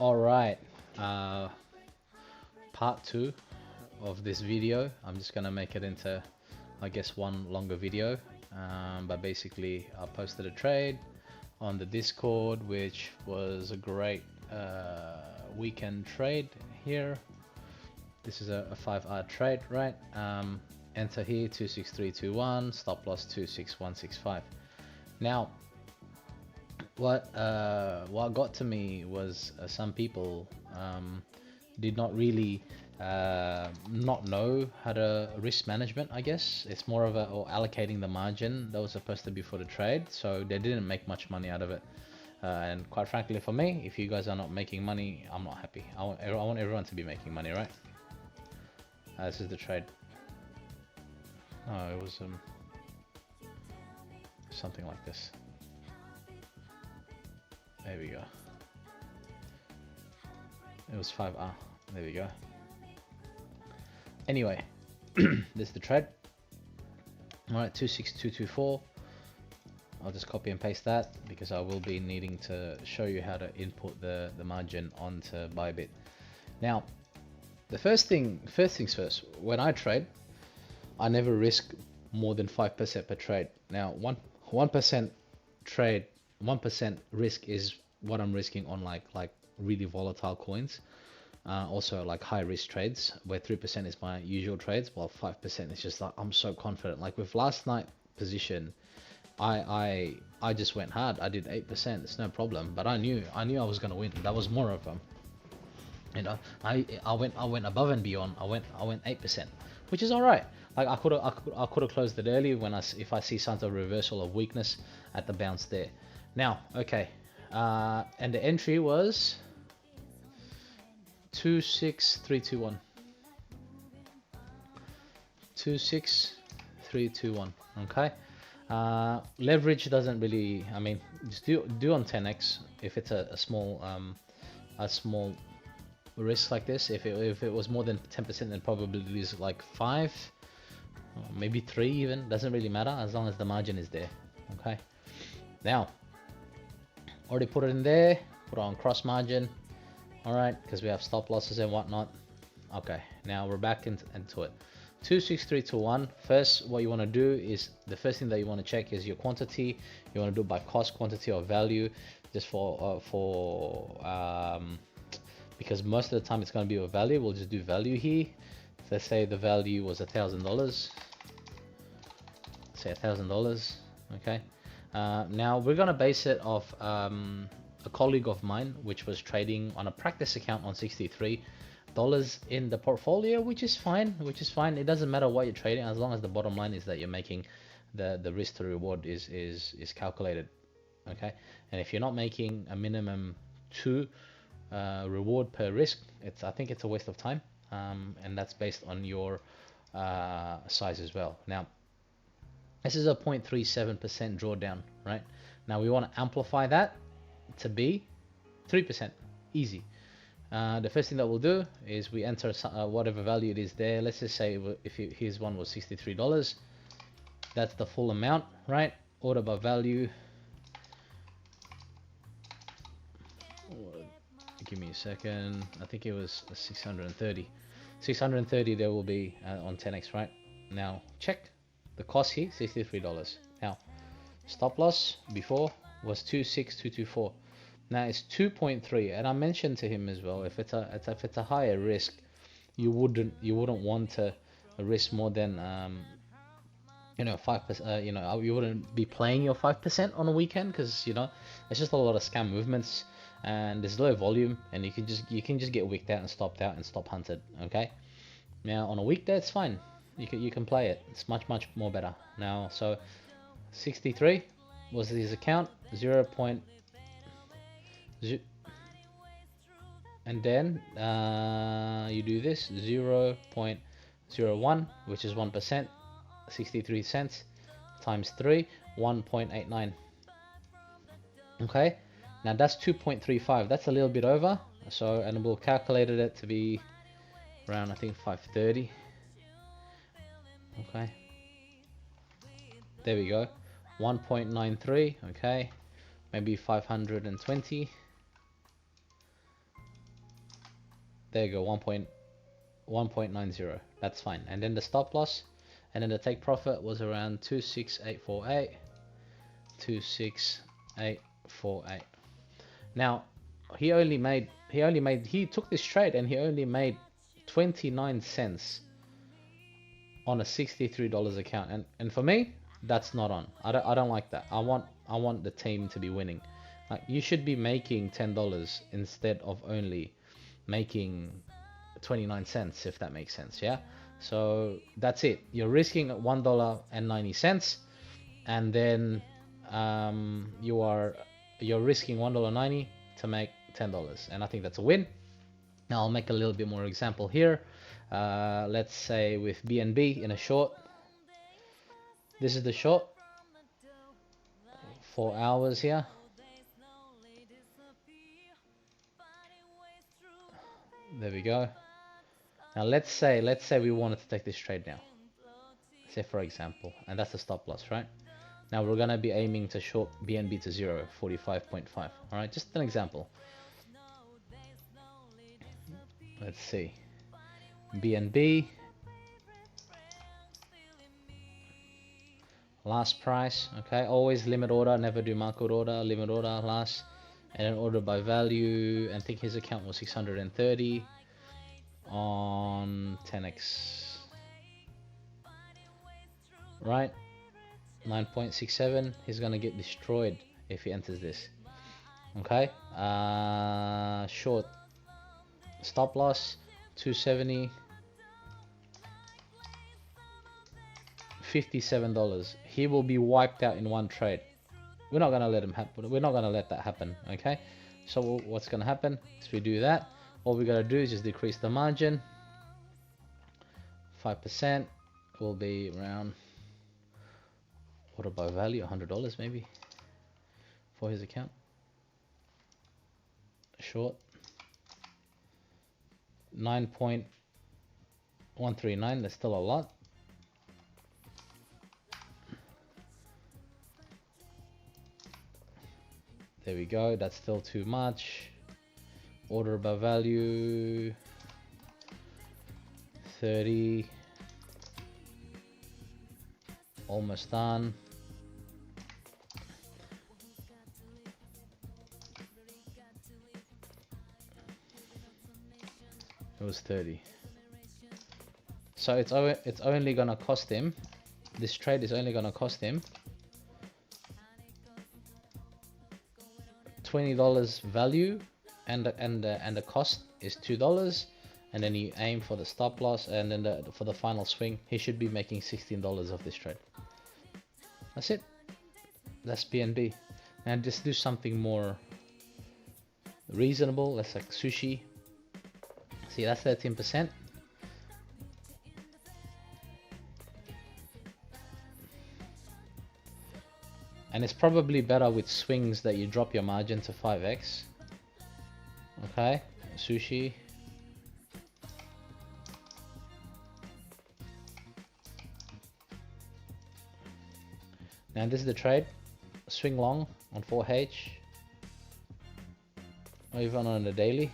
All right, uh, part two of this video. I'm just gonna make it into, I guess, one longer video. But basically, I posted a trade on the Discord, which was a great weekend trade here. This is a 5-hour trade, right? Enter here 26321, stop loss 26165. Now, what got to me was some people did not really not know how to risk management. I guess it's more of a or allocating the margin that was supposed to be for the trade, so they didn't make much money out of it. And quite frankly, for me, if you guys are not making money, I'm not happy. I want everyone to be making money, right? This is the trade. Oh, it was something like this. There we go. It was 5R. There we go. Anyway, this is the trade. Alright, 26224. I'll just copy and paste that because I will be needing to show you how to input the margin onto Bybit. Now, the first things first, when I trade, I never risk more than 5% per trade. Now, 1% trade, 1% risk is what I'm risking on like really volatile coins. Also like high risk trades where 3% is my usual trades, while 5% is just like I'm so confident. Like with last night position, I just went hard. I did 8%. It's no problem. But I knew I was gonna win. That was more of them. You know, I went above and beyond. I went 8%, which is all right. Like I could have closed it early when if I see signs of reversal of weakness at the bounce there. Now, okay, and the entry was 26321. 26321. Okay. Leverage doesn't really. I mean, just do on 10x if it's a small risk like this. If it was more than 10%, then probability is like 5, or maybe 3 even. Doesn't really matter as long as the margin is there. Okay. Now, already put it in there. Put it on cross margin. All right, because we have stop losses and whatnot. Okay. Now we're back into it. 26321. First, what you want to do is the first thing that you want to check is your quantity. You want to do it by cost, quantity, or value, just because most of the time it's going to be a value. We'll just do value here. Let's say the value was $1,000. Say $1,000. Okay. Now we're going to base it off a colleague of mine, which was trading on a practice account on $63 in the portfolio, which is fine. It doesn't matter what you're trading as long as the bottom line is that you're making the risk to reward is calculated. Okay. And if you're not making a minimum 2 reward per risk, I think it's a waste of time, and that's based on your size as well. Now, this is a 0.37% drawdown, right? Now we want to amplify that to be 3%, easy. The first thing that we'll do is we enter whatever value it is there. Let's just say if his one was $63, that's the full amount, right? Order by value. Give me a second. I think it was 630. 630 there will be on 10x, right? Now check the cost here, $63. Now stop loss before was 26224. Now it's 2.3, and I mentioned to him as well, if it's a higher risk, you wouldn't want to risk more than 5%. You wouldn't be playing your 5% on a weekend because it's just a lot of scam movements and there's low volume, and you can just get wicked out and stopped out and stop hunted. Okay. Now on a weekday it's fine. You can play it. It's much more better. Now so 63 was his account 0. And then you do this 0.01, which is 1%, 63 cents times 3, 1.89. Okay, now that's 2.35. That's a little bit over. So, and we'll calculate it to be around, I think, 530. Okay, there we go, 1.93. Okay, maybe 520. there you go, 1.90. That's fine. And then the stop loss, and then the take profit was around 26848. 26848. Now he took this trade and he only made 29 cents on a $63 account, and for me that's not on. I don't like that. I want the team to be winning. Like, you should be making $10 instead of only making 29 cents, if that makes sense. Yeah, so that's it. You're risking $1.90, and then you're risking $1.90 to make $10, and I think that's a win. Now I'll make a little bit more example here. Let's say with BNB in a short. This is the short, 4 hours here. There we go. Now let's say we wanted to take this trade now. Say for example, and that's the stop loss, right? Now we're gonna be aiming to short BNB to 0, 45.5. All right, just an example. Let's see. BNB. Last price, okay, always limit order, never do market order, limit order last, and then order by value. And I think his account was 630 on 10x, right? 9.67. He's gonna get destroyed if he enters this. Okay, short stop loss 270, $57. He will be wiped out in one trade. We're not gonna let him happen. We're not gonna let that happen. Okay, so what's gonna happen is we do that. All we gotta do is just decrease the margin. 5% will be around, order by value, $100 maybe for his account. Short 9.139. That's still a lot. There we go. That's still too much. Order by value 30. Almost done. It was 30. So it's only gonna cost him. This trade is only gonna cost him $20 value, and the cost is $2. And then you aim for the stop loss, and then for the final swing, he should be making $16 of this trade. That's it. That's BNB. Now just do something more reasonable. That's like sushi. See, that's 13%. And it's probably better with swings that you drop your margin to 5x. Okay, sushi. Now this is the trade. Swing long on 4H. Or even on the daily.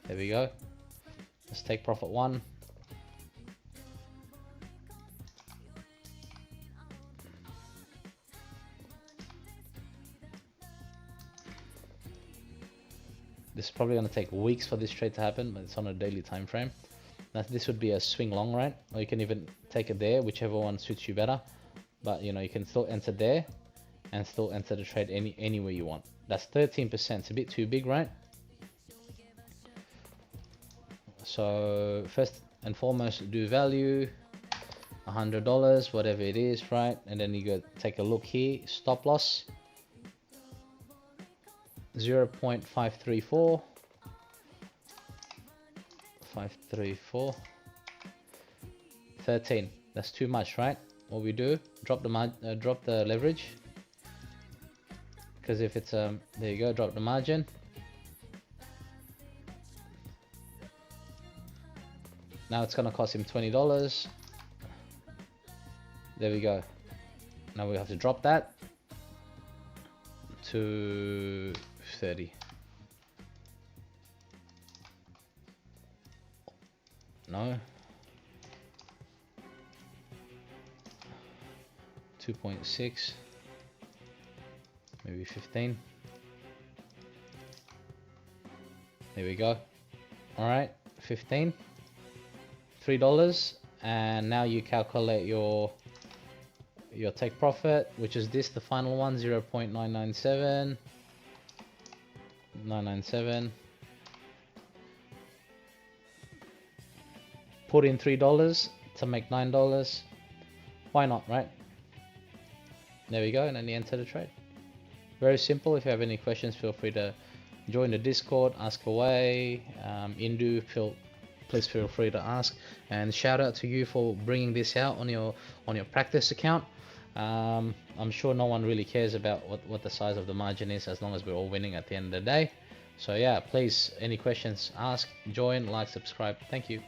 There we go. Let's take profit 1. This is probably going to take weeks for this trade to happen, but it's on a daily time frame. Now this would be a swing long, right? Or you can even take it there, whichever one suits you better. But you know, you can still enter there and still enter the trade anywhere you want. That's 13%. It's a bit too big, right? So first and foremost, do value $100, whatever it is, right? And then you go take a look here. Stop loss 0.534. 534. 13. That's too much, right? What we do, drop the leverage, because if it's there you go, drop the margin. Now it's gonna cost him $20. There we go. Now we have to drop that to 30. know. 2.6, maybe 15. There we go. All right, 15, $3, and now you calculate your take profit, which is this, the final one, 0.997, 997. Put in $3 to make $9. Why not, right? There we go, and then you enter the trade. Very simple. If you have any questions, feel free to join the Discord, ask away. Indu, please feel free to ask. And shout out to you for bringing this out on your practice account. I'm sure no one really cares about what the size of the margin is, as long as we're all winning at the end of the day. So yeah, please, any questions, ask, join, like, subscribe. Thank you.